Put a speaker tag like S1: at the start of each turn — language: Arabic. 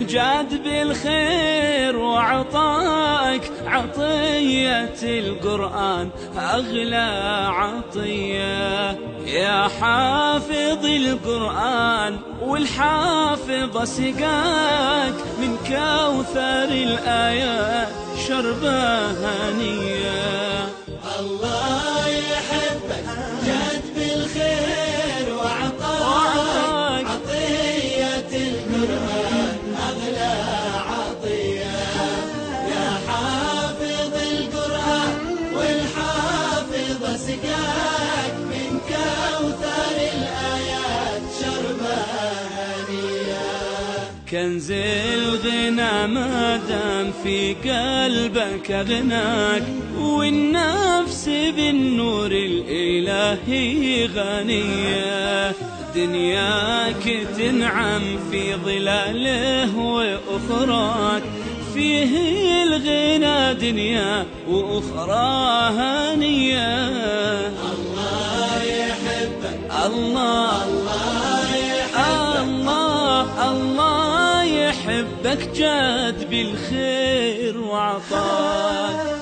S1: جاد بالخير وعطاك عطية القرآن أغلى عطية. يا حافظ القرآن والحافظ سقاك من كوثر الآيات شربة هنية.
S2: الله يحبك جاد بالخير وعطاك عطية القرآن أغلى عطية. يا حافظ القرآن والحافظ سقاك من كوثر الآيات شربة هنية.
S1: كنز الغنى ما دام في قلبك أغناك، والنفس بالنور الإلهي غنية. دنياك تنعم في ظلاله وأخراك فيه الغنى دنيا وأخرى هنية.
S2: الله يحبك
S1: الله الله يحبك جاد بالخير وعطاك.